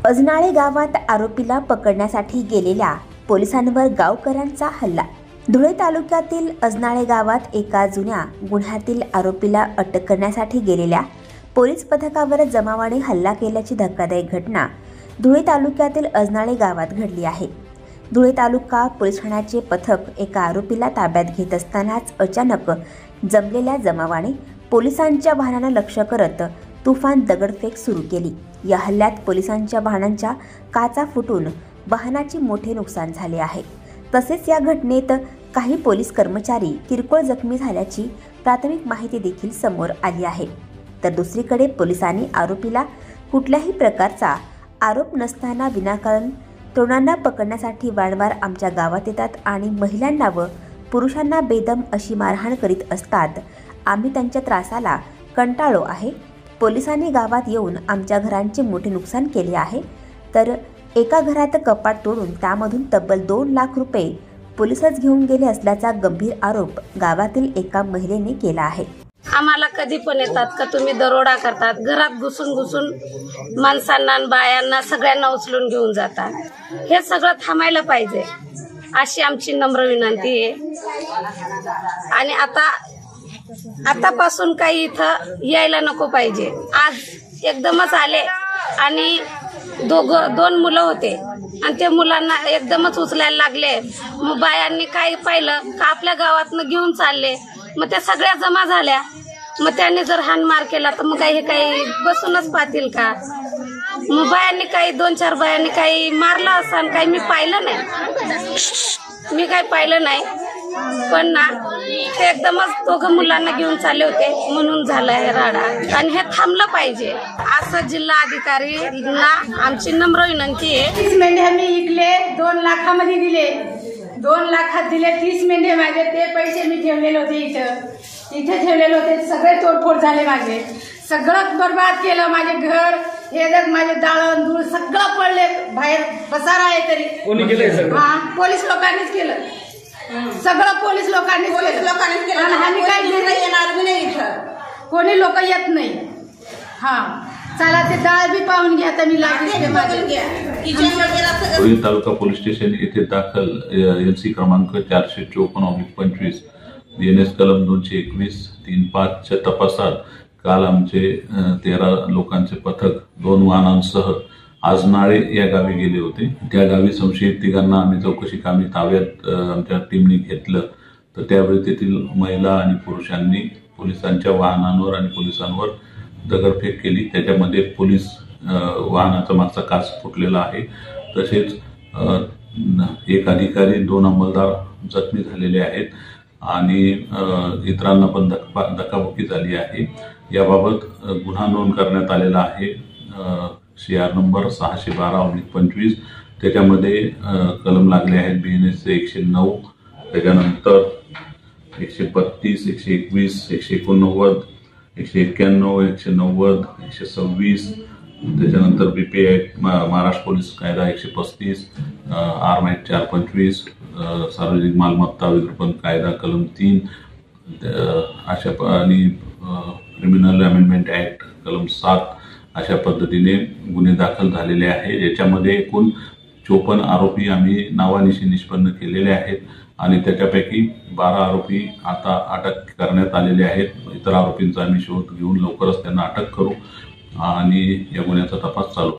अजनाळे गावात आरोपीला पकडण्यासाठी गेलेल्या पोलिसांवर गावकऱ्यांचा हल्ला। धुळे तालुक्यातील अजनाळे गावात एका जुन्या गुन्ह्यातील आरोपीला अटक करण्यासाठी गेलेल्या पोलीस पथकावर जमावाने हल्ला केल्याची धक्कादायक घटना धुळे तालुक्यातील अजनाळे गावात घडली आहे। धुळे तालुका पोलीस ठाण्याचे पथक एका आरोपीला ताब्यात घेत असतानाच अचानक जमलेल्या जमावाने पोलिसांच्या वाहनाला लक्ष्य करत तुफान दगडफेक सुरू केली। या हल्ल्यात पोलिसांच्या वाहनांच्या काचा फुटून वाहनाचे मोठे नुकसान झाले आहे। तसेच या घटनेत काही पोलीस कर्मचारी किरकोळ जखमी झाल्याची प्राथमिक माहिती देखील समोर आली आहे। तर दुसरीकडे पोलिसांनी आरोपीला कुठल्याही प्रकारचा आरोप नसताना विनाकारण तरुणांना पकडण्यासाठी वारंवार आमच्या गावात येतात आणि महिलांना व पुरुषांना बेदम अशी मारहाण करीत असतात। आम्ही त्यांच्या त्रासाला कंटाळलो आहे। पोलिसांनी गावात येऊन आमच्या घरांचे मोठे नुकसान केले आहे। तर एका घरात कपाट तोडून त्यामधून तब्बल 2 लाख रुपये पोलिसच घेऊन गेले असल्याचा गंभीर आरोप गावातील एका महिलेने केला आहे। आम्हाला कधी पण येतात का तुम्ही दरोडा करतात, घरात घुसून माणसांना बायांना सगळ्यांना उचलून घेऊन जातात। हे सगळं थांबायला पाहिजे अशी आमची नम्र विनंती आहे। आणि आतापासून काही इथं यायला नको पाहिजे। आज एकदमच आले आणि दोन मुलं होते आणि त्या मुलांना एकदमच उचलायला लागले। मग बायांनी काय पाहिलं का आपल्या गावातनं घेऊन चालले। मग त्या सगळ्या जमा झाल्या। मग त्यांनी जर हाणमार केला तर मग हे काही बसूनच पाहतील का? मग बायांनी काही 2-4 बायांनी काही मारलं असं काही मी पाहिलं नाही। पण ना ते एकदमच दोघं मुलांना घेऊन चालले होते म्हणून झालं हे राडा आणि हे थांबलं पाहिजे असं जिल्हा अधिकारीला आमची नम्र विनंती आहे। 30 मेंढ्या मी इकले, 2 लाखामध्ये दिले, 2 लाखात दिले 30 मेंढे माझे। ते पैसे मी ठेवलेले होते इथे ठेवलेले होते, सगळे तोडफोड झाले, माझे सगळं बर्बाद केलं। माझे घर हे जग माझे दाळण धूळ सगळं पडले बाहेर, पसारा आहे तरी कोणी केलं? पोलीस लोकांनीच केलं, सगळं पोलीस लोकांनीच केलं। आम्ही काही येणार बी नाही, इथं कोणी लोक येत नाही। चला ते डाळ बी पाहून घ्या, तर मी धुळे तालुका पोलीस स्टेशन येथे दाखल एनसी क्रमांक 454/25 BNS कलम 221-3-5 च्या तपासात काल आमचे 13 लोकांचे पथक 2 वाहनांसह अजनाळे या गावी गेले होते। त्या गावी संशयित तिघांना आम्ही चौकशी कामी ताब्यात आमच्या टीमने घेतलं। तर त्यावेळी तेथील महिला आणि पुरुषांनी पोलिसांच्या वाहनांवर आणि पोलिसांवर दगडफेक केली। त्याच्यामध्ये पोलीस वाहनाचा मागचा काच फुटलेला आहे। तसेच एक अधिकारी, 2 अंमलदार जखमी झालेले आहेत आणि इतरांना पण धक्काबुक्की झाली आहे। याबाबत गुन्हा नोंद करण्यात आलेला आहे, CR नंबर 612/25। त्याच्यामध्ये कलम लागले आहेत BNS 109, त्याच्यानंतर 132, 121, 189, 191, 190, 126, त्याच्यानंतर BPA महाराष्ट्र पोलीस कायदा 135, आर्म ऍक्ट 425, सार्वजनिक मालमत्ता विरूपण कायदा कलम 3 अशा आणि क्रिमिनल अमेंडमेंट ऍक्ट कलम 7 अशा पद्धतीने गुन्हे दाखल झालेले आहेत। याच्यामध्ये एकूण 54 आरोपी आम्ही नावानिशी निष्पन्न केलेले आहेत आणि त्याच्यापैकी 12 आरोपी आता अटक करण्यात आलेले आहेत। इतर आरोपींचा आम्ही शोध घेऊन लवकरच त्यांना अटक करू आणि या गुन्ह्याचा तपास चालू